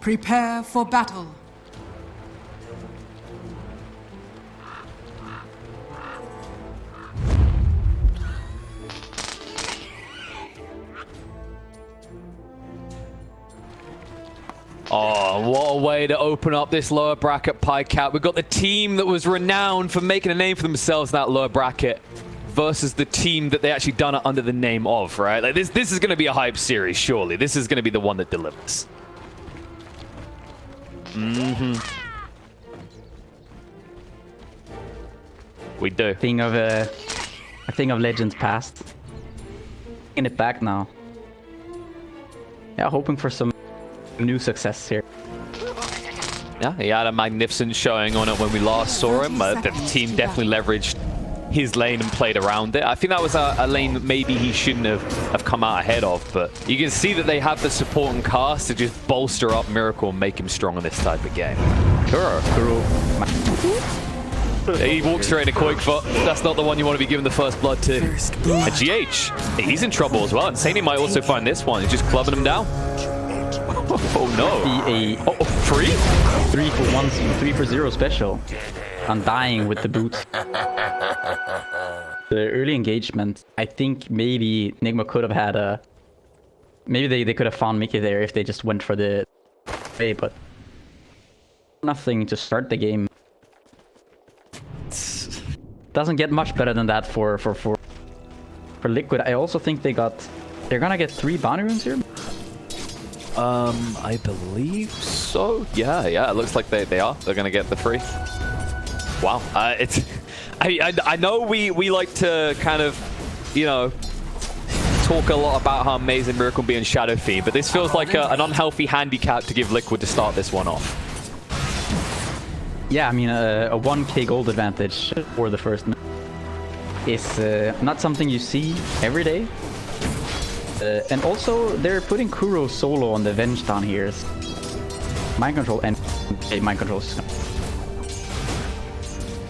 Prepare for battle. Oh, what a way to open up this lower bracket pie cap. We've got the team that was renowned for making a name for themselves in that lower bracket versus the team that they actually done it under the name of, right? Like this is going to be a hype series, surely. This is going to be the one that delivers. We do. I think of Legends past. In it back now. Yeah, hoping for some new success here. Yeah, he had a magnificent showing on it when we last saw him. The team definitely leveraged his lane and played around it. I think that was a lane that maybe he shouldn't have come out ahead of, but you can see that they have the support and cast to just bolster up Miracle and make him strong in this type of game. Kuro. He walks straight into qojqva. That's not the one you want to be giving the first blood to. And GH, he's in trouble as well. And Sani might also find this one. He's just clubbing him down. Oh no. Free? 3 for 1, 3 for 0 special. Undying with the boot. The early engagement, I think maybe Nigma could have had a... Maybe they could have found Mickey there if they just went for the way, but nothing to start the game. Doesn't get much better than that for Liquid. I also think they're gonna get 3 bounty runes here. I believe so. Yeah, it looks like they are. They're gonna get the 3. Wow. I know we like to kind of, you know, talk a lot about how amazing Miracle be in Shadow Fiend, but this feels like an unhealthy handicap to give Liquid to start this one off. Yeah, I mean, a 1k gold advantage for the first is not something you see every day. And also, they're putting Kuro solo on the Venge down here. Mind control and mind controls.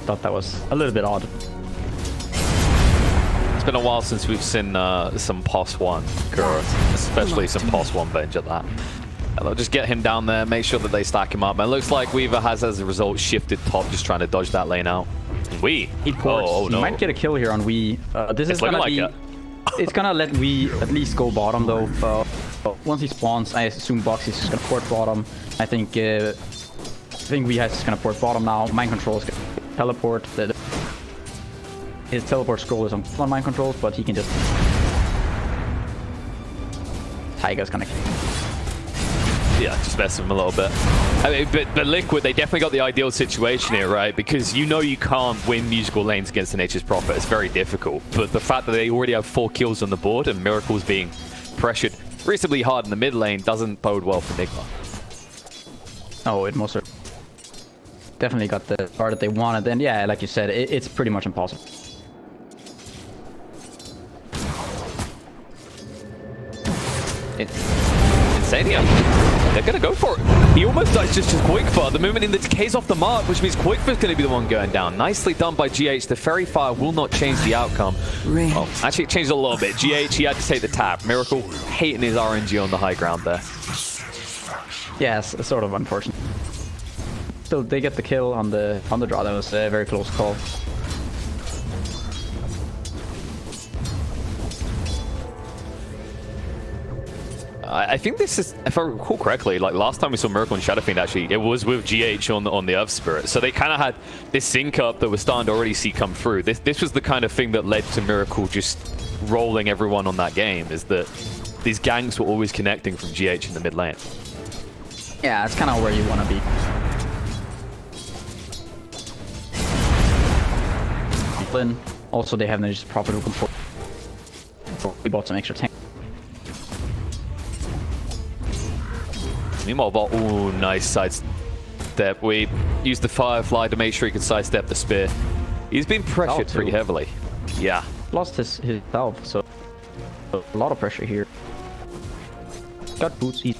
Thought that was a little bit odd. It's been a while since we've seen some POS 1 Kuro, especially some POS 1 Venge at that. And they'll just get him down there, make sure that they stack him up. And it looks like Weaver has, as a result, shifted top, just trying to dodge that lane out. He ports. Oh, no. He might get a kill here on Wii. This is gonna be... It's gonna let Wii at least go bottom, though. Once he spawns, I assume Box is just gonna port bottom. I think Wii has just gonna port bottom now. Mind control is gonna teleport. His teleport scroll is on mind controls, but he can just... Tiger's gonna... Yeah, just mess with him a little bit. I mean, but Liquid, they definitely got the ideal situation here, right? Because you know you can't win musical lanes against the Nature's Prophet. It's very difficult. But the fact that they already have 4 kills on the board and Miracle's being pressured reasonably hard in the mid lane doesn't bode well for Nigma. Oh, it most certainly definitely got the start that they wanted. And yeah, like you said, it's pretty much impossible. Insania. They're going to go for it. He almost dies just as qojqva. The movement in the decay's off the mark, which means qojqva's going to be the one going down. Nicely done by GH. The Fairy Fire will not change the outcome. Oh, actually, it changed a little bit. GH, he had to take the tap. Miracle hating his RNG on the high ground there. Yes, it's sort of unfortunate. Still, they get the kill on the draw. That was a very close call. I think this is, if I recall correctly, like last time we saw Miracle and Shadow Fiend, actually, it was with GH on the Earth Spirit. So they kind of had this sync up that we're starting to already see come through. This was the kind of thing that led to Miracle just rolling everyone on that game, is that these ganks were always connecting from GH in the mid lane. Yeah, it's kind of where you want to be. Also, they have just Prophet who can port. We bought some extra tank. Meanwhile, Bot, ooh, nice sidestep. We used the Firefly to make sure he could sidestep the spear. He's been pressured pretty heavily. Yeah. Lost his health, so a lot of pressure here. Got boots. Take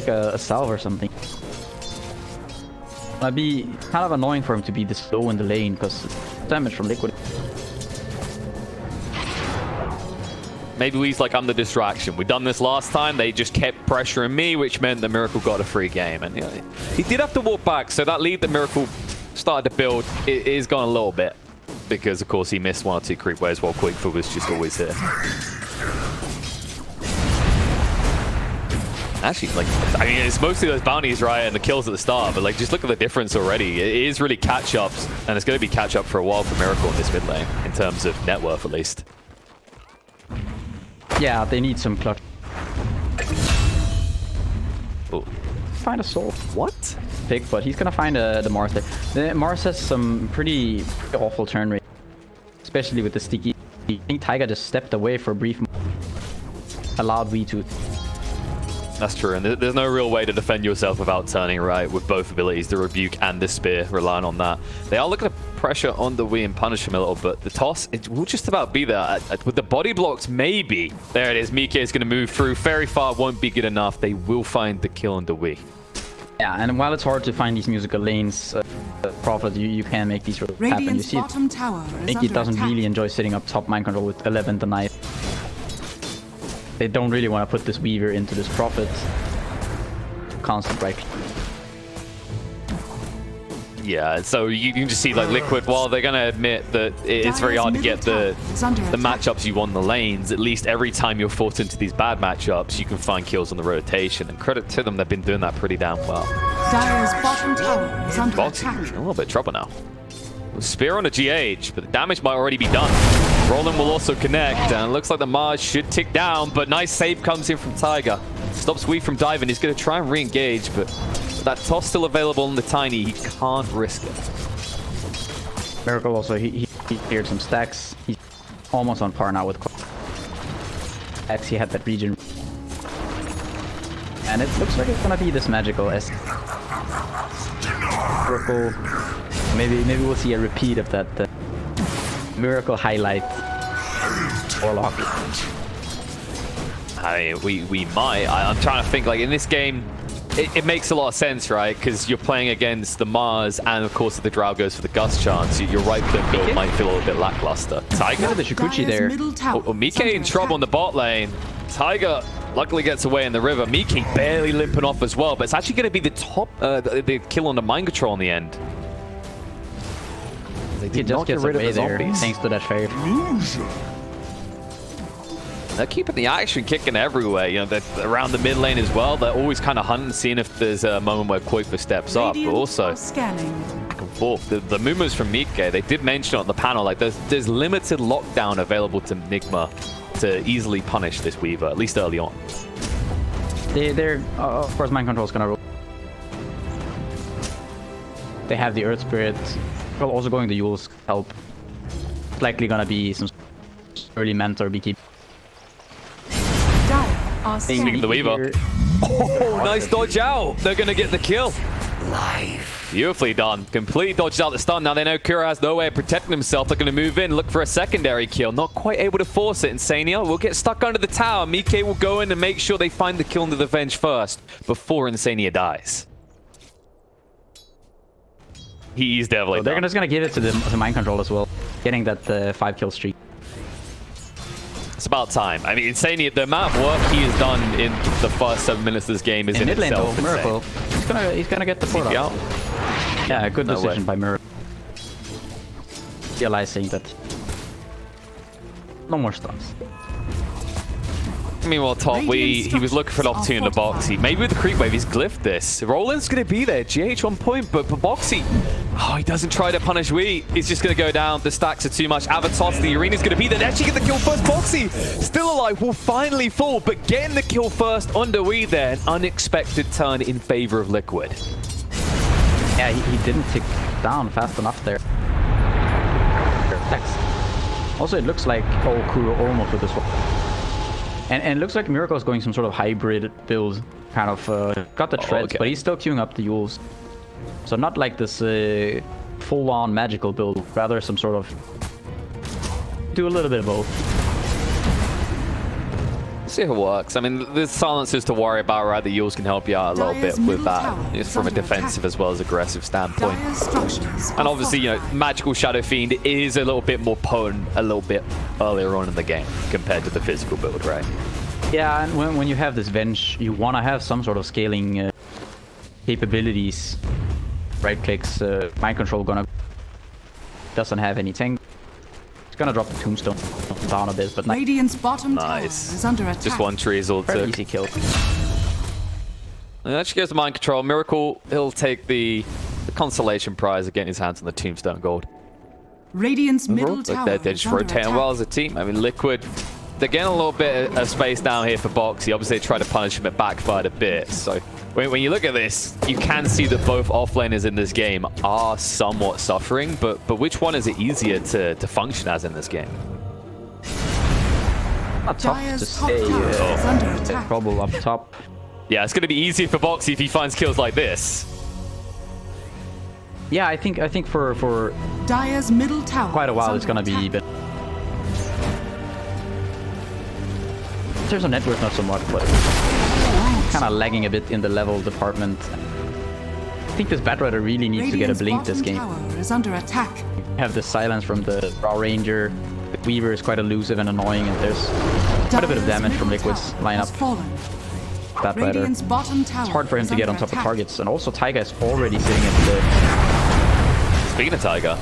a salve or something. Might be kind of annoying for him to be this low in the lane because damage from Liquid. Maybe he's like, I'm the distraction. We done this last time. They just kept pressuring me, which meant that Miracle got a free game. And you know, he did have to walk back, so that lead that Miracle started to build is gone a little bit. Because, of course, he missed 1 or 2 creep waves while qojqva was just always here. Actually, like, I mean, it's mostly those bounties, right, and the kills at the start, but, like, just look at the difference already. It is really catch-ups, and it's going to be catch-up for a while for Miracle in this mid lane, in terms of net worth, at least. Yeah, they need some clutch. Ooh. Find a soul. What? Pick, but he's gonna find the Mars there. The Mars has some pretty awful turn rate, especially with the sticky. I think Tiger just stepped away for a brief moment. Allowed V to. That's true, and there's no real way to defend yourself without turning, right, with both abilities, the Rebuke and the Spear, relying on that. They are looking to pressure on the Wii and punish him a little, but the toss, it will just about be there. With the body blocks, maybe. There it is, Mike is going to move through. Very far won't be good enough. They will find the kill on the Wii. Yeah, and while it's hard to find these musical lanes, Prophet, you can make these happen. You see it. Mickey doesn't really enjoy sitting up top mind control with 11 tonight. They don't really want to put this Weaver into this Prophet. Constant right. Yeah, so you can just see like Liquid, while they're going to admit that it's very hard to get the matchups you want in the lanes, at least every time you're forced into these bad matchups, you can find kills on the rotation. And credit to them, they've been doing that pretty damn well. Dire's bottom tower is under Batsy attack. in a little bit of trouble now. Spear on a GH, but the damage might already be done. Roland will also connect, and it looks like the Mars should tick down, but nice save comes in from Tiger. Stops Wii from diving. He's going to try and re-engage, but that toss still available on the Tiny. He can't risk it. Miracle also, he cleared some stacks. He's almost on par now with X. He had that region. And it looks like it's going to be this magical S. Miracle. Maybe we'll see a repeat of that Miracle highlight. Warlock. I mean, we might. I'm trying to think, like, in this game, it makes a lot of sense, right? Because you're playing against the Mars, and of course, if the Drow goes for the Gust chance, your right click build might feel a little bit lackluster. Tiger, the Shukuchi there. Mike in trouble in the bot lane. Tiger luckily gets away in the river. Mike barely limping off as well, but it's actually going to be the top, the kill on the mind control in the end. They did not get rid of the zombies. Thanks to that fave. They're keeping the action kicking everywhere. You know, they're around the mid lane as well. They're always kind of hunting, seeing if there's a moment where qojqva steps up, but also back and forth. The movements from Mike, they did mention on the panel, like there's limited lockdown available to Nigma to easily punish this Weaver, at least early on. They're of course, mind control's gonna roll. They have the Earth Spirit. Well, also going to Yule's help. It's likely gonna be some early mentor BT. Speaking of the Weaver. Oh, nice dodge out. They're going to get the kill. Beautifully done. Completely dodged out the stun. Now they know Kura has no way of protecting himself. They're going to move in, look for a secondary kill. Not quite able to force it. Insania will get stuck under the tower. Mike will go in and make sure they find the kill under the Venge first before Insania dies. He's definitely They're just going to give it to the mind control as well. Getting that 5-kill streak. It's about time. I mean, Insania, the amount of work he has done in the first 7 minutes of this game is in itself insane. Miracle. He's gonna get the port out. Yeah, good decision by Miracle. Realizing that no more stuns. Meanwhile, top he was looking for an opportunity in the Boxy. Maybe with the creep wave, he's glyphed this. Roland's going to be there. GH on point, but for Boxy, he doesn't try to punish Wii. He's just going to go down. The stacks are too much. Avatos, the arena's going to be there. They actually get the kill first. Boxy, still alive, will finally fall, but getting the kill first under Wii there. An unexpected turn in favor of Liquid. Yeah, he didn't tick down fast enough there. Also, it looks like Kuro almost with this one. And it looks like Miracle is going some sort of hybrid build, kind of got the treads, but he's still queuing up the Yules. So not like this full-on magical build, rather some sort of do a little bit of both. See if it works. I mean, there's silencers to worry about, right? The Yules can help you out a little bit with that. It's from a defensive as well as aggressive standpoint. And obviously, you know, Magical Shadow Fiend is a little bit more potent a little bit earlier on in the game compared to the physical build, right? Yeah, and when you have this Venge, you want to have some sort of scaling capabilities. Right clicks, mind control doesn't have any tank. It's gonna drop the tombstone down a bit, but Radiant's bottom tower nice. is under attack. Just one Treasel to easy kill. And that goes to mind control. Miracle, he'll take the consolation prize of getting his hands on the tombstone gold. Radiant's middle tower They're just rotating well as a team. I mean, Liquid, they're getting a little bit of space down here for Batsy. Obviously, they tried to punish him, it backfired a bit. So when you look at this, you can see that both offlaners in this game are somewhat suffering. But which one is it easier to function as in this game? Not tough to say. Trouble up top. Yeah, it's going to be easier for Batsy if he finds kills like this. Yeah, I think for Dire's middle tower quite a while it's gonna be, but in terms of network, not so much, but kind of lagging a bit in the level department. I think this Batrider really needs to get a blink this game. Is under attack. You have the silence from the Drow Ranger. The Weaver is quite elusive and annoying, and there's quite a bit of damage from Liquid's lineup. Batrider. It's hard for him to get on top of targets, and also Taiga is already sitting at the... Speaking of Taiga,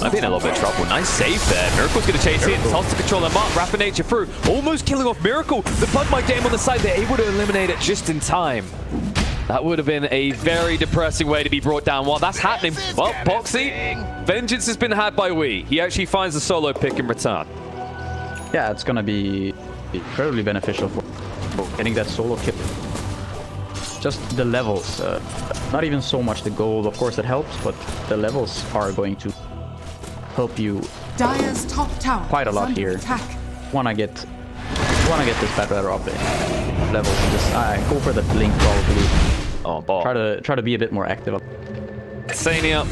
might be in a little bit of trouble. Nice save there. Miracle's going to chase in. Toss to control them up. Rapid Nature through. Almost killing off Miracle. The Bud might get him on the side. They're able to eliminate it just in time. That would have been a very depressing way to be brought down. While that's happening, well, Batsy, vengeance has been had by we. He actually finds the solo pick in return. Yeah, it's going to be incredibly beneficial for getting that solo kill. Just the levels. Not even so much the gold. Of course, it helps, but the levels are going to help you Dire's top tower quite a lot here. Wanna get this Batrider up in levels. Just go for the blink probably. Oh, ball. Try to be a bit more active. Sania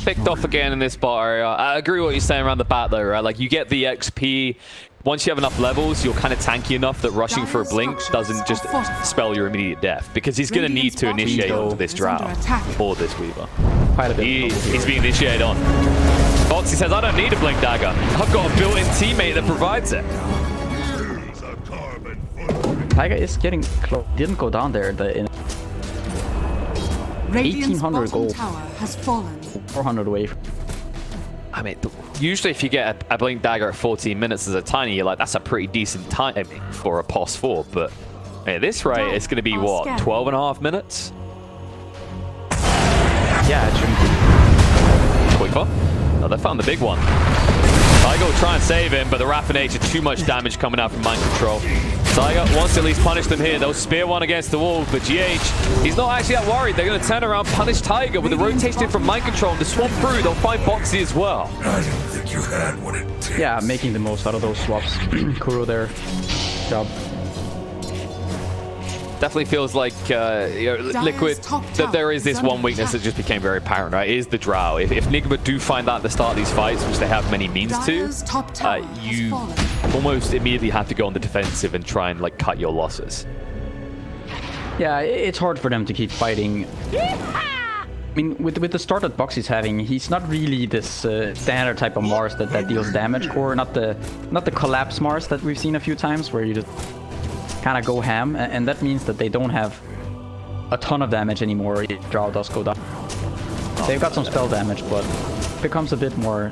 picked off again in this bot area. I agree with what you're saying around the bat though, right? Like you get the XP. Once you have enough levels, you're kind of tanky enough that rushing for a blink doesn't just spell your immediate death, because he's going to need to initiate onto this Drow or this Weaver. Quite a bit. He's being initiated on. Batsy says, I don't need a blink dagger. I've got a built-in teammate that provides it. Taiga is getting close. Didn't go down there. 1800 gold. Has fallen. 400 away. I mean, usually if you get a blink dagger at 14 minutes as a tiny, you're like, that's a pretty decent time for a POS 4. But at this rate, it's going to be, what, 12.5 minutes? Yeah, it shouldn't be. qojqva? Oh, they found the big one. Taiga will try and save him, but the Rapid Nature, too much damage coming out from mind control. Taiga wants to at least punish them here. They'll spear one against the wall, but GH, he's not actually that worried. They're going to turn around, punish Taiga with the rotation from mind control. And to swap through, they'll find Batsy as well. I didn't think you had what it takes. Yeah, making the most out of those swaps. Kuro there. Job. Definitely feels like Liquid, that there is this one weakness that just became very apparent, right? Is the Drow. If Nigma do find that at the start of these fights, which they have many means to, you almost immediately have to go on the defensive and try and like cut your losses. Yeah, it's hard for them to keep fighting. I mean, with the start that Batsy's having, he's not really this standard type of Mars that deals damage core, not the collapse Mars that we've seen a few times where you just kind of go ham, and that means that they don't have a ton of damage anymore if Drow does go down. They've got some spell damage, but it becomes a bit more...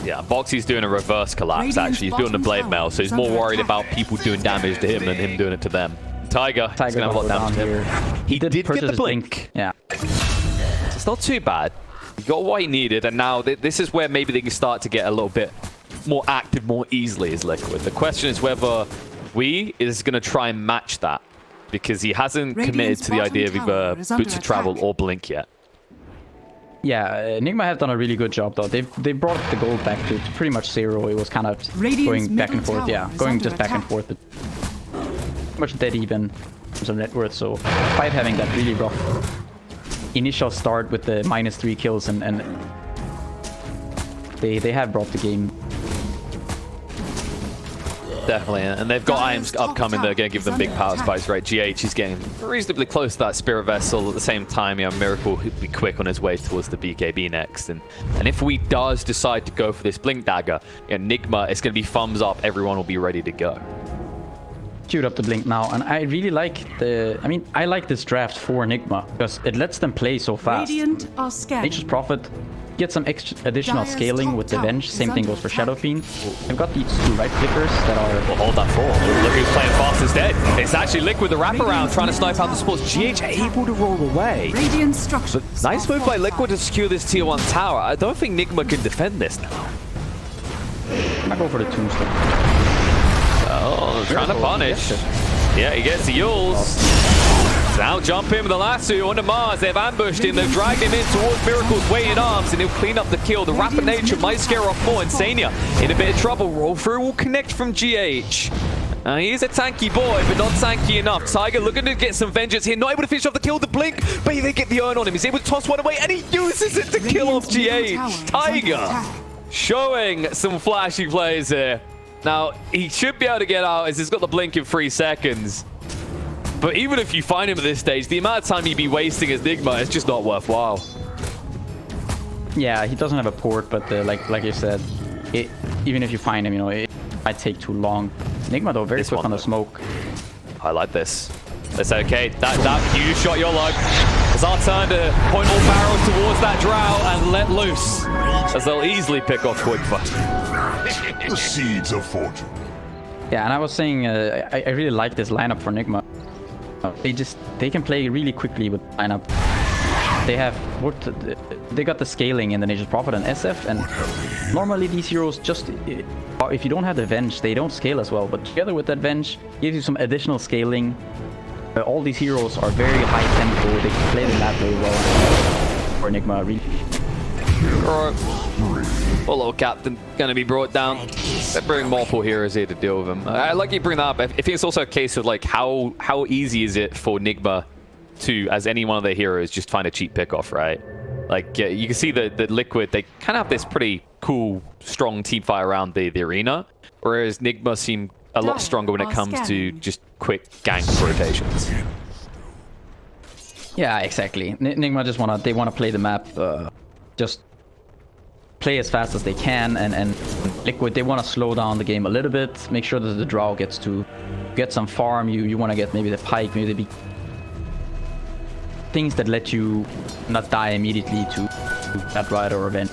Yeah, Batsy's doing a reverse collapse, actually. He's doing the blade mail, so he's more worried about people doing damage to him than him doing it to them. Taiga's going to have a lot of damage to him. He did get the blink. Yeah. It's not too bad. He got what he needed, and now this is where maybe they can start to get a little bit more active more easily as Liquid. The question is whether we is going to try and match that, because he hasn't committed to the idea of either Boots of Travel or Blink yet. Yeah, Nigma have done a really good job though. They brought the gold back to pretty much zero. It was kind of going back and forth. Yeah, going just back and forth. But much dead even in terms of net worth. So despite having that really rough initial start with the -3 kills, and they have brought the game definitely. And they've got items upcoming that are going to give them big power spikes, right? GH is getting reasonably close to that Spirit Vessel. At the same time, Miracle will be quick on his way towards the BKB next. And if we does decide to go for this Blink Dagger, Nigma, it's going to be thumbs up. Everyone will be ready to go. Queued up the Blink now, and I really like I like this draft for Nigma because it lets them play so fast. Radiant are scanning. Nature's Prophet, get some additional Dire's scaling top with the tower Venge. is Same thing under goes for attack. Shadow Fiend. I've got these two right flickers that are... Well, hold that for. Look who's playing fast instead. It's actually Liquid, the wraparound, trying to snipe out the sports. GH able to roll away. Radiant structures. Nice move by Liquid to secure this tier 1 tower. I don't think Nigma can defend this now. I go for the tombstone. Oh, trying to punish. Yeah, he gets the Yules. Now jump in with the lasso onto Mars. They've ambushed him. They've dragged him in towards Miracle's weighted arms, and he'll clean up the kill. The rapid nature might scare off more. Insania in a bit of trouble. Roll through will connect from GH. He's a tanky boy, but not tanky enough. Tiger looking to get some vengeance here. Not able to finish off the kill. The blink, but they get the urn on him. He's able to toss one away, and he uses it to kill off GH. Tiger showing some flashy plays here. Now, he should be able to get out as he's got the blink in 3 seconds. But even if you find him at this stage, the amount of time he'd be wasting as Nigma is just not worthwhile. Yeah, he doesn't have a port, but like you said, even if you find him, it might take too long. Nigma, though, very quick on the smoke. I like this. It's okay. That you shot your luck. It's our turn to point all barrels towards that Drow and let loose, as they'll easily pick off qojqva. The seeds of fortune. Yeah, and I was saying I really like this lineup for Nigma. They can play really quickly with lineup. They got the scaling in the Nature's Prophet and SF, and normally these heroes just if you don't have the Venge, they don't scale as well. But together with that Venge, gives you some additional scaling. All these heroes are very high tempo. They can play the map very well. For Nigma, really. Poor little captain gonna be brought down. They bring multiple heroes here to deal with him. I like you bring that up. I think it's also a case of like how easy is it for Nigma to, as any one of their heroes, just find a cheap pickoff, right? Like you can see the Liquid, they kind of have this pretty cool, strong team fight around the arena, whereas Nigma seem a lot stronger when it comes to just quick gank rotations. Yeah, exactly. Nigma just wanna play the map, just play as fast as they can, and Liquid, they want to slow down the game a little bit, make sure that the Drow gets to get some farm. You want to get maybe the pike, maybe the things that let you not die immediately to that Rider or event.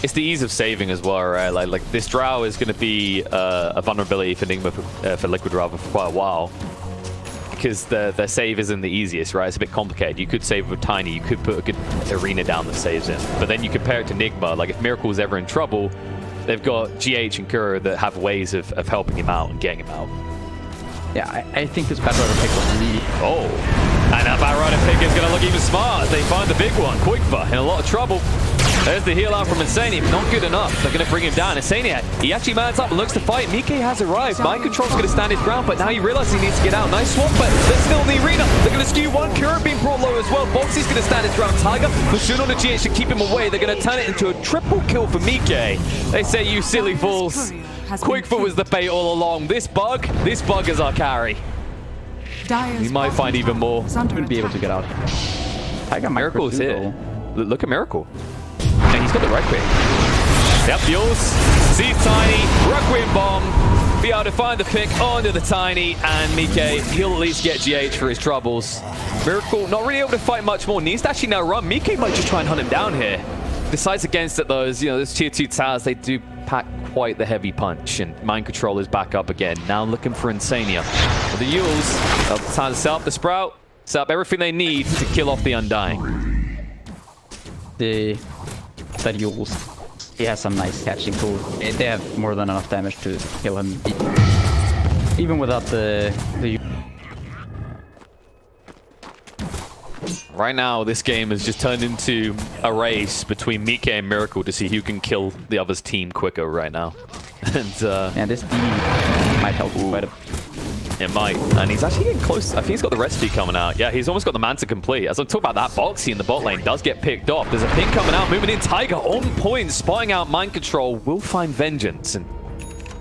It's the ease of saving as well, right? Like this Drow is going to be a vulnerability for Nigma for Liquid rather for quite a while. Because their save isn't the easiest, right? It's a bit complicated. You could save with Tiny, you could put a good arena down that saves him. But then you compare it to Nigma, like if Miracle's ever in trouble, they've got GH and Kura that have ways of helping him out and getting him out. Yeah, I think this Batrider pick was really... Oh, and that Batrider pick is going to look even smart as they find the big one. qojqva in a lot of trouble. There's the heal out from Insania, but not good enough. They're going to bring him down. Insania, he actually mans up and looks to fight. Mike has arrived. Mind Control's going to stand his ground, but now he realizes he needs to get out. Nice swap, but they're still in the arena. They're going to skew one. Kura being brought low as well. Boxy's going to stand his ground. Tiger, Bashoon on the GH to keep him away. They're going to turn it into a triple kill for Mike. They say, you silly fools. qojqva was the bait all along. This bug is our carry. We might find even more. Wouldn't be able to get out. Tiger Miracle is here. Look at Miracle. And he's got the Requiem. Yep, Yules sees Tiny, Requiem bomb, be able to find the pick onto the Tiny, and Mike, he'll at least get GH for his troubles. Miracle not really able to fight much more, needs to actually now run. Mike might just try and hunt him down here. Decides against it though, those tier 2 towers, they do pack quite the heavy punch, and Mind Control is back up again. Now looking for Insania. With the Yules, time to set up the Sprout, set up everything they need to kill off the Undying. That Yules, he has some nice catching tools. They have more than enough damage to kill him, even without the Right now, this game has just turned into a race between Mike and Miracle to see who can kill the other's team quicker right now. And this D might help quite a bit. It might. And he's actually getting close. I think he's got the recipe coming out. Yeah, he's almost got the Manta complete. As I'm talking about that, Boxy in the bot lane does get picked off. There's a ping coming out, moving in. Tiger on point, spotting out Mind Control. Will find Vengeance. And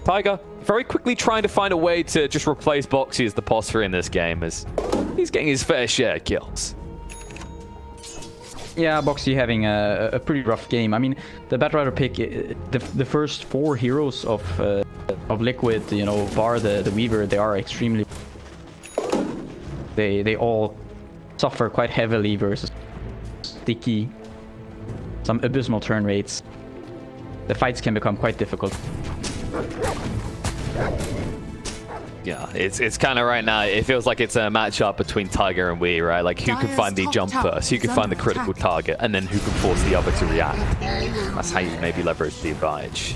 Tiger very quickly trying to find a way to just replace batsy as the posture in this game, as he's getting his fair share of kills. Yeah, batsy having a pretty rough game. I mean, the Batrider pick, the first 4 heroes of Liquid, you know, bar the Weaver, they are extremely... They all suffer quite heavily versus sticky, some abysmal turn rates. The fights can become quite difficult. Yeah, it's kind of right now, it feels like it's a matchup between Tiger and Wii, right? Like, who can find the jump first, who can find the critical target, and then who can force the other to react. That's how you maybe leverage the advantage.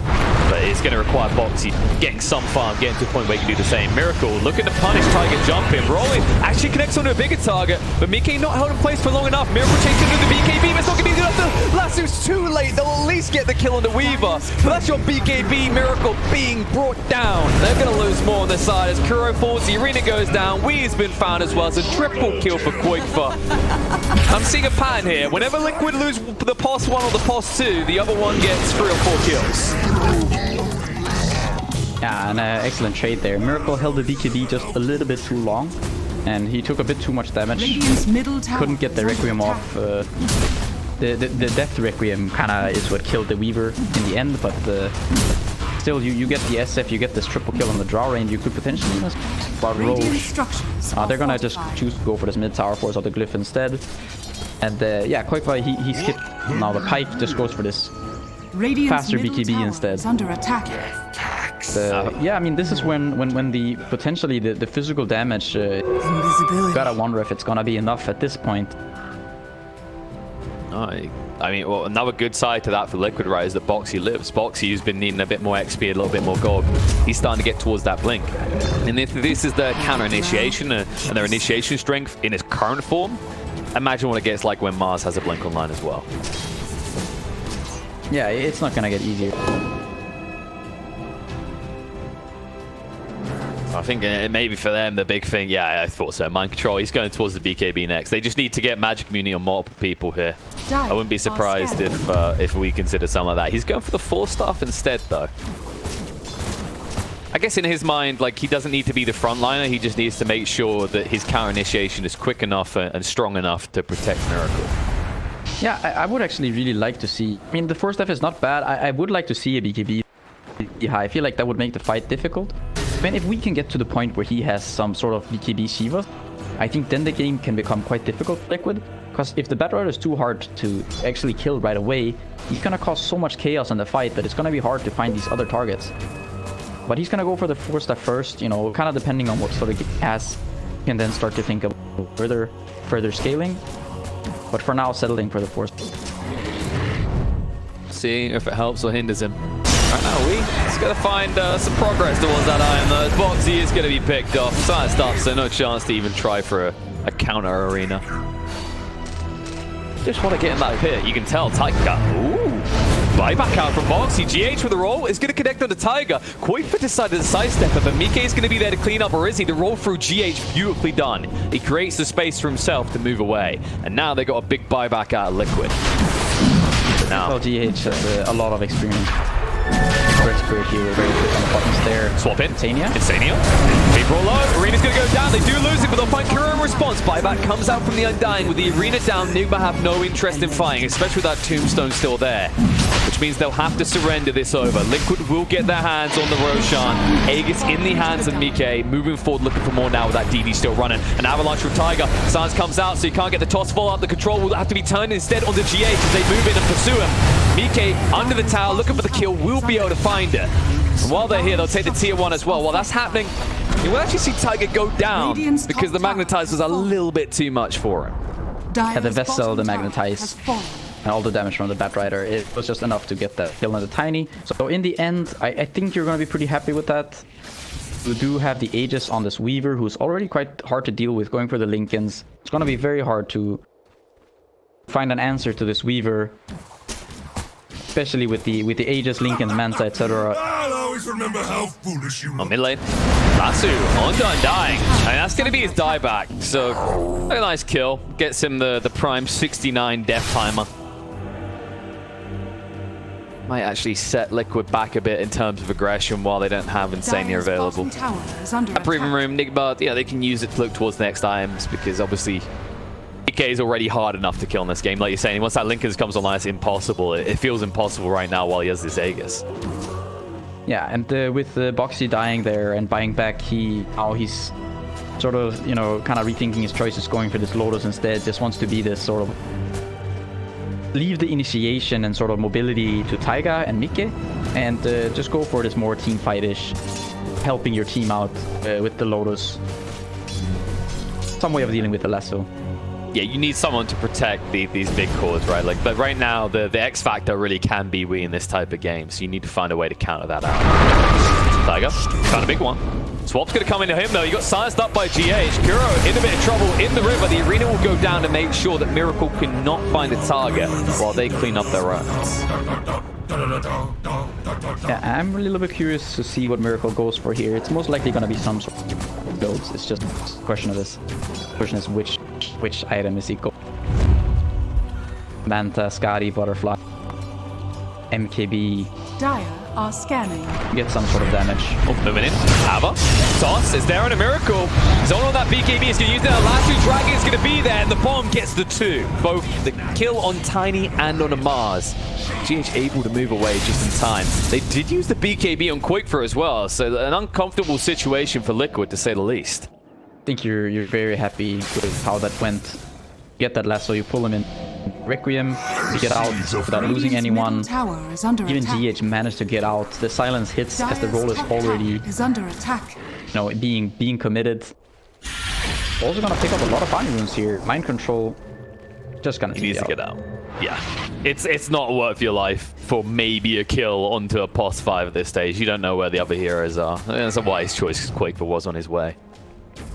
But it's going to require batsy getting some farm, getting to a point where you can do the same. Miracle looking to punish Tiger jumping, rolling, actually connects onto a bigger target, but Mike not held in place for long enough. Miracle chasing into the BKB, but it's not going to be enough. The lasso's too late, they'll at least get the kill on the Weaver. But that's your BKB, Miracle being brought down. They're going to lose more on this side as Kuro falls, the arena goes down, Wii has been found as well. It's a triple kill for qojqva. I'm seeing a pattern here. Whenever Liquid lose the pos 1 or the pos 2, the other one gets 3 or 4 kills. Yeah, an excellent trade there. Miracle held the BKB just a little bit too long, and he took a bit too much damage. Couldn't get the Requiem off. The Death Requiem kind of is what killed the Weaver in the end, but still, you get the SF, you get this triple kill on the Drow Ranger, you could potentially spot Roche. They're gonna just choose to go for this mid tower force or the Glyph instead. And yeah, qojqva, he skipped. Now the Pike just goes for this faster BKB instead. Under attack. Yeah, I mean, this is when the potentially the physical damage, you gotta wonder if it's gonna be enough at this point. I mean, well, another good side to that for Liquid, right, is that batsy lives. batsy, who's been needing a bit more XP, a little bit more gold, he's starting to get towards that blink. And if this is their counter initiation and their initiation strength in its current form, imagine what it gets like when Mars has a blink online as well. Yeah, it's not gonna get easier. I think maybe for them, the big thing, yeah, I thought so. Mind control, he's going towards the BKB next. They just need to get magic immunity on multiple people here. I wouldn't be surprised if we consider some of that. He's going for the 4-staff instead, though. I guess in his mind, like, he doesn't need to be the frontliner. He just needs to make sure that his counter initiation is quick enough and strong enough to protect Miracle. Yeah, I would actually really like to see... I mean, the 4-staff is not bad. I would like to see a BKB high. I feel like that would make the fight difficult. I mean, if we can get to the point where he has some sort of BKB Shiva, I think then the game can become quite difficult for Liquid. Because if the Batrider is too hard to actually kill right away, he's gonna cause so much chaos in the fight that it's gonna be hard to find these other targets. But he's gonna go for the 4-staff first, you know, kind of depending on what sort of game he has. You can then start to think of further scaling. But for now, settling for the 4-staff. See if it helps or hinders him. Right now, he's going to find some progress towards that iron, though. batsy is going to be picked off. Side stuff, so no chance to even try for a counter arena. Just want to get in that pit. You can tell Tiger. Ooh. Buyback out from batsy. GH with the roll is going to connect on the Tiger. qojqva decided to sidestep it, but Mike is going to be there to clean up, or is he? The roll through GH, beautifully done. He creates the space for himself to move away. And now they got a big buyback out of Liquid. Now, well, GH has a lot of experience. Red Spirit here, very quick on the buttons there. Swap in. Insania. Big roll low. Arena's going to go down. They do lose it, but they'll find Kuro in response. Buyback comes out from the Undying. With the arena down, Nigma have no interest in fighting, especially with that tombstone still there. Which means they'll have to surrender this over. Liquid will get their hands on the Roshan. Aegis in the hands of Mike. Moving forward, looking for more now with that DD still running. An avalanche from Tiger. Silence comes out, so you can't get the toss fall out. The control will have to be turned instead onto GH as they move in and pursue him. Mike under the tower, looking for the kill, will be able to find it. And while they're here, they'll take the tier 1 as well. While that's happening, you will actually see Tiger go down because the Magnetize was a little bit too much for him. Yeah, the Vessel, the Magnetize, and all the damage from the Batrider, it was just enough to get that kill on the Tiny. So in the end, I think you're going to be pretty happy with that. You do have the Aegis on this Weaver, who's already quite hard to deal with, going for the Lincolns. It's going to be very hard to find an answer to this Weaver, especially with the Aegis, Lincolns, Manta, etc. I'll always remember how foolish you were. On mid lane, Lasso on to Undying, and that's going to be his dieback. So a nice kill, gets him the prime 69 death timer. might actually set Liquid back a bit in terms of aggression while they don't have Insania Dire's available. bottom tower is under That Breathing attack. Room, Nigma, yeah, they can use it to look towards the next items because obviously DK is already hard enough to kill in this game. Like you're saying, once that Linkers comes online, it's impossible. It feels impossible right now while he has this Aegis. Yeah, and with Boxy dying there and buying back, he's sort of, you know, kind of rethinking his choices, going for this Lotus instead. Just wants to be this sort of leave the initiation and sort of mobility to Taiga and Mikke, and just go for this more team fight-ish, helping your team out with the Lotus. Some way of dealing with the lasso. Yeah, you need someone to protect these big cores, right? Like, but right now, the X factor really can be we in this type of game, so you need to find a way to counter that out. Taiga, found a big one. Swap's going to come into him, though. He got silenced up by GH. Kuro in a bit of trouble in the river. The arena will go down to make sure that Miracle cannot find a target while they clean up their own. Yeah, I'm a little bit curious to see what Miracle goes for here. It's most likely going to be some sort of builds. It's just a question of this. The question is which item is he going? Manta, Skadi, Butterfly, MKB. Dire are scanning. Get some sort of damage. Oh, moving in. Ava. Toss is there on a Miracle. He's on that BKB. He's going to use that. Last two Dragon is going to be there, and the bomb gets the two. Both the kill on Tiny and on a Mars. GH able to move away just in time. They did use the BKB on qojqva as well, so an uncomfortable situation for Liquid, to say the least. I think you're very happy with how that went. You get that lasso, you pull him in Requiem, you get out without losing anyone. Middle tower is under Even attack. GH managed to get out. The silence hits as the Dire's roll is top already, tower is under attack. you know, being committed. Also gonna pick up a lot of bounty runes here. Mind control, just gonna He needs to get out. Yeah. It's not worth your life for maybe a kill onto a POS 5 at this stage. You don't know where the other heroes are. It's a wise choice because qojqva was on his way.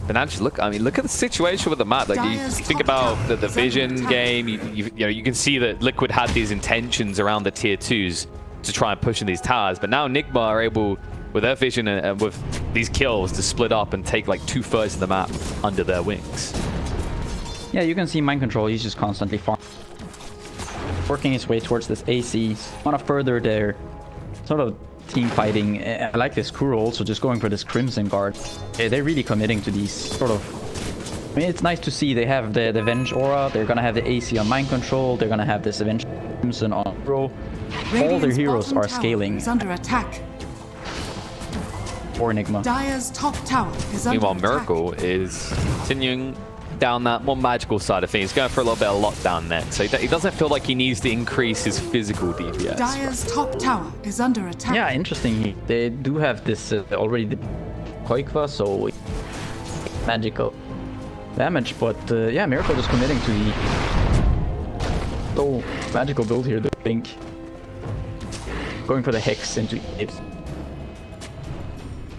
But now just look at the situation with the map. Like you think about the Vision game, you know, you can see that Liquid had these intentions around the tier 2s to try and push in these towers. But now Nigma are able, with their Vision and with these kills, to split up and take like 2/3 of the map under their wings. Yeah, you can see mind control. He's just constantly working his way towards this AC. Want to further their sort of team fighting. I like this Kuro also just going for this Crimson Guard. They're really committing to these sort of... I mean, it's nice to see they have the Venge Aura. They're going to have the AC on mind control. They're going to have this Avenge Crimson on Kuro. All their heroes are scaling is under attack. for Nigma. Dire's top tower is under Meanwhile, attack. Miracle is continuing down that more magical side of things, going for a little bit of lockdown next. So he doesn't feel like he needs to increase his physical DPS. Dire's top tower is under attack. Yeah, interesting. They do have this already the qojqva, so magical damage. But yeah, Miracle is committing to the so magical build here. The Blink going for the Hex into it.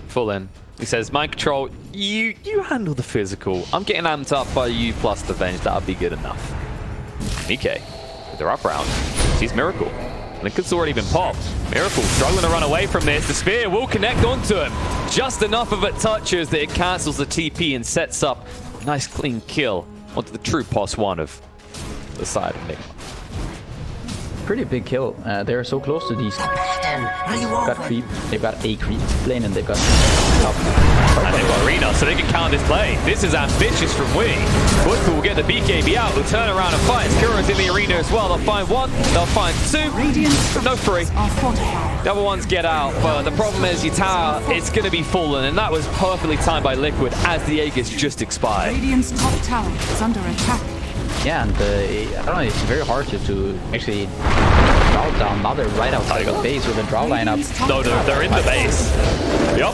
Full in. He says, mind control, you handle the physical. I'm getting amped up by you plus the Venge. That'll be good enough. Mikke, with their up round, sees Miracle. Lincoln's already been popped. Miracle struggling to run away from this. The spear will connect onto him. Just enough of it touches that it cancels the TP and sets up a nice clean kill onto the true POS 1 of the side of Nigma. Pretty big kill. They're so close to these. They've got creep. They've got a creep lane, and they've got top. And they've got Arena, so they can count this play. This is ambitious from we. qojqva will get the BKB out. They'll turn around and fight. Kuro's in the arena as well. They'll find one. They'll find two. No three. Are fortified. The other ones get out, but the problem is your tower, it's going to be fallen, and that was perfectly timed by Liquid as the Aegis just expired. Radiant's top tower is under attack. Yeah, and I don't know, it's very hard to actually draw down. Now they're right outside the base with a draw lineup. No, they're in the base. Yep.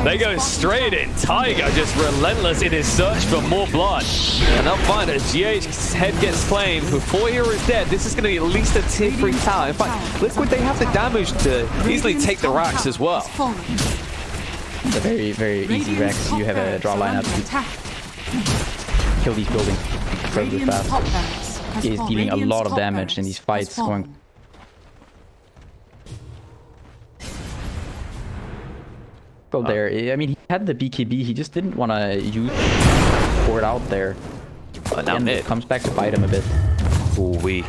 They go straight in. Taiga just relentless in his search for more blood. And they'll find it. GH's head gets claimed. Before hero is dead, this is going to be at least a tier 3 tower. In fact, Liquid, they have the damage to easily take the racks as well. It's a very, very easy Rex. You have a draw lineup to kill these buildings incredibly fast. He's dealing a lot of damage in these fights. Going. Well, there. I mean, he had the BKB. He just didn't want to use pour it out there. But now and mid it comes back to bite him a bit. Ooh,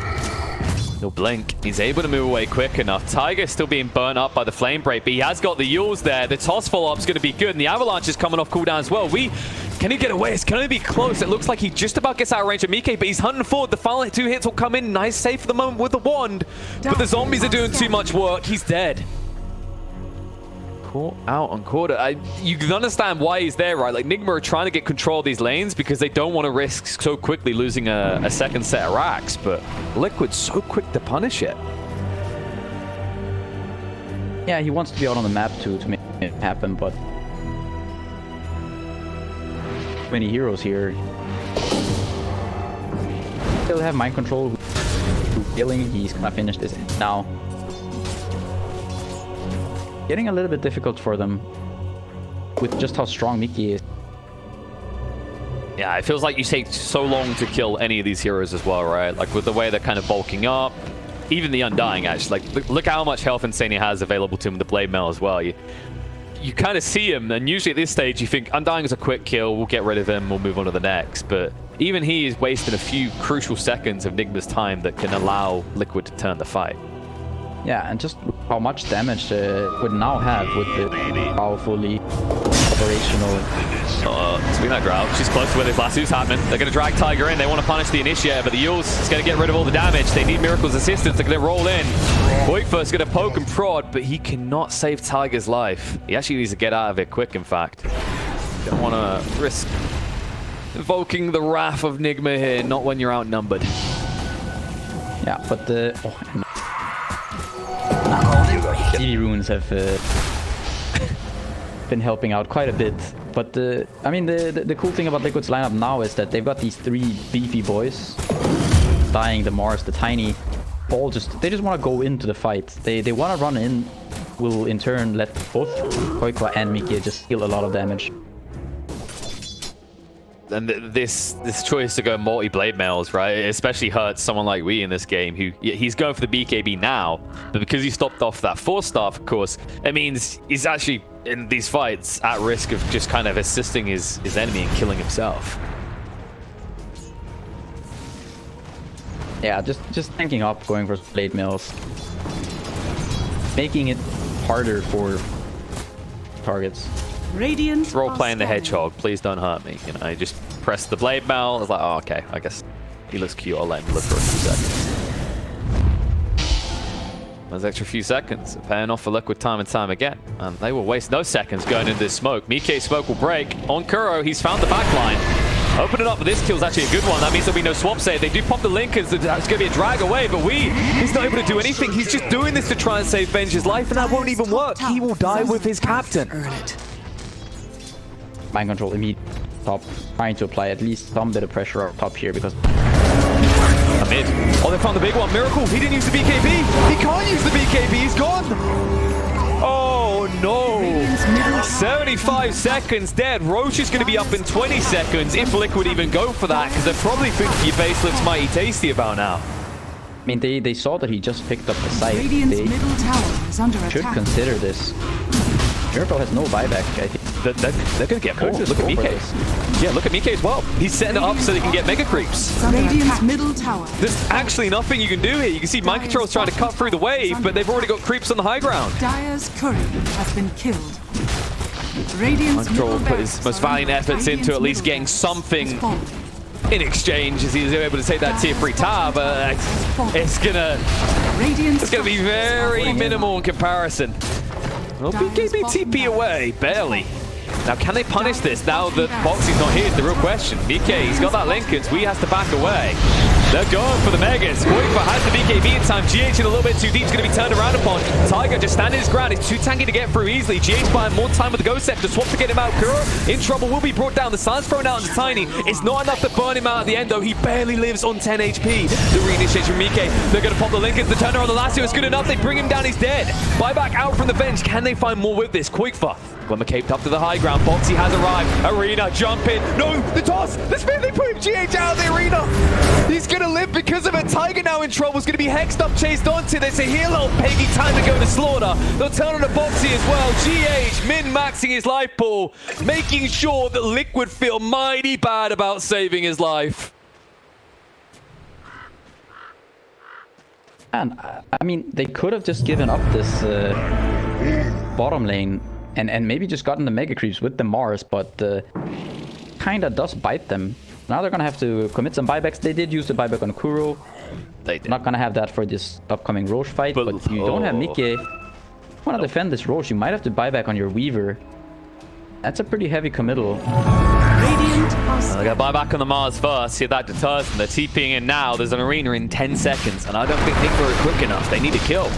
He'll blink. He's able to move away quick enough. Tiger's still being burnt up by the Flame Break, but he has got the Yules there. The toss follow-up is going to be good, and the Avalanche is coming off cooldown as well. Can he get away? It's going to be close. It looks like he just about gets out of range of Mike, but he's hunting forward. The final 2 hits will come in. Nice save for the moment with the wand, but the zombies are doing too much work. He's dead. Caught out on quarter. You can understand why he's there, right? Like, Nigma are trying to get control of these lanes because they don't want to risk so quickly losing a second set of racks, but Liquid's so quick to punish it. Yeah, he wants to be out on the map to make it happen, but many heroes here. Still have mind control. Killing. He's gonna finish this now. Getting a little bit difficult for them with just how strong Mickey is. Yeah, it feels like you take so long to kill any of these heroes as well, right? Like with the way they're kind of bulking up. Even the Undying, actually. Like, look how much health Insania has available to him with the Blade Mail as well. You kind of see him, and usually at this stage you think Undying is a quick kill, we'll get rid of him, we'll move on to the next. But even he is wasting a few crucial seconds of Nigma's time that can allow Liquid to turn the fight. Yeah, and just how much damage would now have with the powerfully operational. Speaking of Drow, she's close to where this lasso's happening. They're going to drag Tiger in. They want to punish the Initiator, but the Yules is going to get rid of all the damage. They need Miracle's assistance. They're going to roll in. qojqva is going to poke and prod, but he cannot save Tiger's life. He actually needs to get out of it quick, in fact. Don't want to risk invoking the wrath of Nigma here, not when you're outnumbered. Yeah, but the CD runes have been helping out quite a bit. But I mean, the cool thing about Liquid's lineup now is that they've got these 3 beefy boys, Dying, the Mars, the Tiny. They just want to go into the fight. They want to run in. Will in turn let both qojqva and Mickey just deal a lot of damage. And this choice to go multi-blade mails, right, it especially hurts someone like we in this game, who he's going for the BKB now, but because he stopped off that 4-staff, of course, it means he's actually in these fights at risk of just kind of assisting his enemy and killing himself. Yeah, just tanking up, going for blade mills, making it harder for targets. Radiant Role playing the hedgehog, please don't hurt me. You know, I just press the blade mail. I was like, oh, okay, I guess he looks cute. I'll let him live for a few seconds. Those extra few seconds are paying off for Liquid time and time again. And they will waste no seconds going into this smoke. Mike's smoke will break. On Kuro, he's found the backline. Open it up, but this kill's actually a good one. That means there'll be no swap save. They do pop the Linkers. It's going to be a drag away, but he's not able to do anything. He's just doing this to try and save Venge's life, and that won't even work. He will die with his captain. Mind control immediate top, trying to apply at least some bit of pressure up top here because mid. Oh, they found the big one. Miracle, he didn't use the BKB. He can't use the BKB. He's gone. Oh no. 75 seconds dead. Roche is going to be up in 20 seconds if Liquid even go for that, because they're probably thinking your base looks mighty tasty about now. I mean, they saw that he just picked up the site. Radiant's middle tower is under should attack. consider this. Miracle has no buyback, I think. They're going to get more. Look at Mike. Yeah, look at Mike as well. He's setting it up so they can get mega creeps. Radiant's middle tower. There's actually nothing you can do here. You can see Mind Control's trying to cut through the wave, but they've already got creeps on the high ground. Dire's courier has been killed. Radiant's Control put his most valiant efforts into at least getting something in exchange as he's able to take that tier 3 tower, but it's gonna be very minimal in comparison. Well, BKB TP away, barely. Now, can they punish this now that Boxy's not here is the real question. BK, he's got that Linkens. We has to back away. They're going for the Megas. qojqva has the BKB in time. GH in a little bit too deep. Is going to be turned around upon. Tiger just standing his ground. It's too tanky to get through easily. GH buying more time with the Ghost Scepter. Swap to get him out. Kuro in trouble. Will be brought down. The Sun's thrown out into Tiny. It's not enough to burn him out at the end, though. He barely lives on 10 HP. The reinitiation from Mike. They're going to pop the Linkens. The turner on the Lasso is good enough. They bring him down. He's dead. Buyback out from the bench. Can they find more with this? qojqva. Glimmer caped up to the high ground. Boxy has arrived. Arena jump in. No, the toss. The spin. They put GH out of the arena. He's going to live because of it. Tiger now in trouble. Is going to be hexed up, chased onto. They say, here, little piggy, time to go to slaughter. They'll turn on the Boxy as well. GH min-maxing his life pool, making sure that Liquid feel mighty bad about saving his life. And I mean, they could have just given up this bottom lane and maybe just gotten the mega creeps with the Mars, but kinda does bite them. Now they're gonna have to commit some buybacks. They did use the buyback on Kuro. They did. Not gonna have that for this upcoming Roche fight, but you don't have Mike. You wanna defend this Roche, you might have to buy back on your Weaver. That's a pretty heavy committal. Radiant are They're gonna buy back on the Mars first, see if that deters them. They're TPing in now. There's an arena in 10 seconds, and I don't think Nigma are quick enough. They need a kill.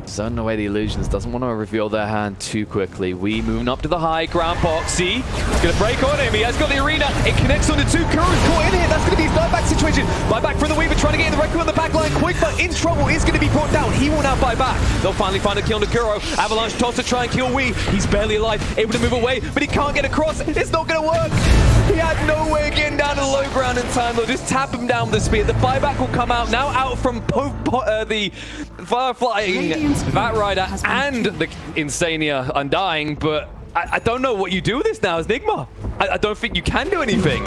Zoning away the illusions, doesn't want to reveal their hand too quickly. We moving up to the high ground. Batsy, he's going to break on him. He has got the arena. It connects onto two. Kuro's caught in here. That's going to be his buyback situation. Buyback from the Weaver, trying to get in the record on the back line. qojqva in trouble, is going to be brought down. He will now buy back. They'll finally find a kill on Kuro. Avalanche toss to try and kill Wee. He's barely alive, able to move away, but he can't get across. It's not going to work. He had no way of getting down to the low ground in time. They'll just tap him down with the spear. The buyback will come out now, out from the fire-flying Bat Rider and the Insania Undying, but I don't know what you do with this now as Nigma. I don't think you can do anything.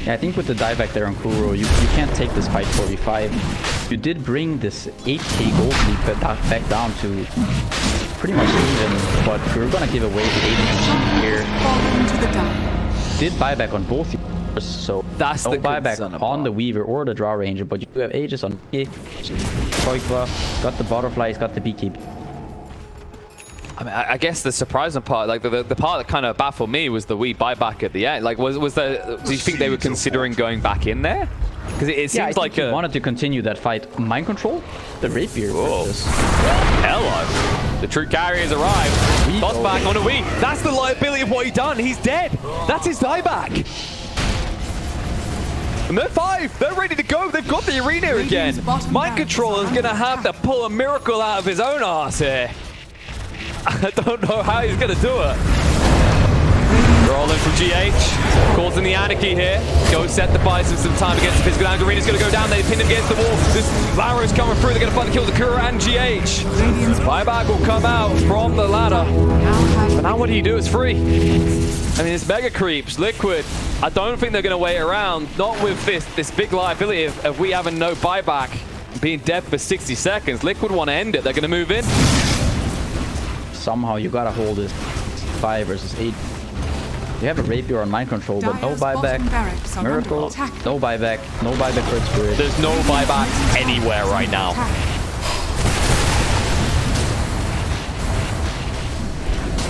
Yeah, I think with the dieback there on Kuro, you can't take this fight 4v5. You did bring this 8k gold lead back down to pretty much even, but you're gonna give away the 8 here. fallen to the dark. Did buyback on both yours, so That's no the buyback on the Weaver or the Drow Ranger, but you do have Aegis on qojqva, got the butterflies, got the BKB. I mean, I guess the surprising part, like the part that kind of baffled me was the wee buyback at the end. Like, was there? Do you think they were considering going back in there? Because it seems like he wanted to continue that fight. Mind control, the rapier. Hello. The true carriers arrived. Toss back on a Wee. That's the liability of what he done. He's dead. That's his dieback. And they're 5. They're ready to go. They've got the arena again. Mind control is going to have to pull a miracle out of his own ass here. I don't know how he's going to do it. Rolling from GH, causing the anarchy here. Go set the Bison some time against the physical angle. Arena's going to go down. They pin him against the wall. This Larrow's coming through. They're going to find the kills of Kura and GH. Buyback will come out from the ladder. But now what do you do? It's free. I mean, it's mega creeps. Liquid, I don't think they're going to wait around. Not with this big liability of we having no buyback, being dead for 60 seconds. Liquid want to end it. They're going to move in. Somehow you gotta hold this 5 versus 8. You have a rapier on mind control, but no buyback. Miracle, no buyback for its spirit. There's no buyback anywhere right now.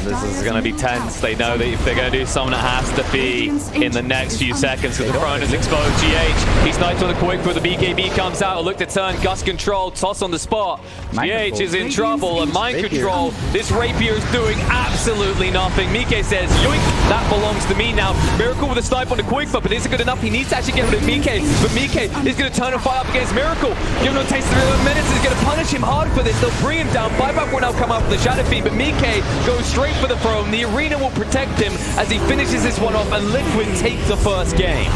This is going to be tense. They know that if they're going to do something, it has to be in the next few seconds because the throne is exposed. GH, he sniped on the qojqva. The BKB comes out. Look to turn. Gust control. Toss on the spot. GH is in trouble. And mind control. This rapier is doing absolutely nothing. Mike says, yoink, that belongs to me now. Miracle with a snipe on the qojqva, but is it good enough? He needs to actually get rid of Mike. But Mike is going to turn and fight up against Miracle. Give him a taste of the minutes. Is going to punish him hard for this. They'll bring him down. Buyback will now come out for the Shadow Fiend, but Mike goes straight for the throne. The arena will protect him as he finishes this one off, and Liquid takes the first game.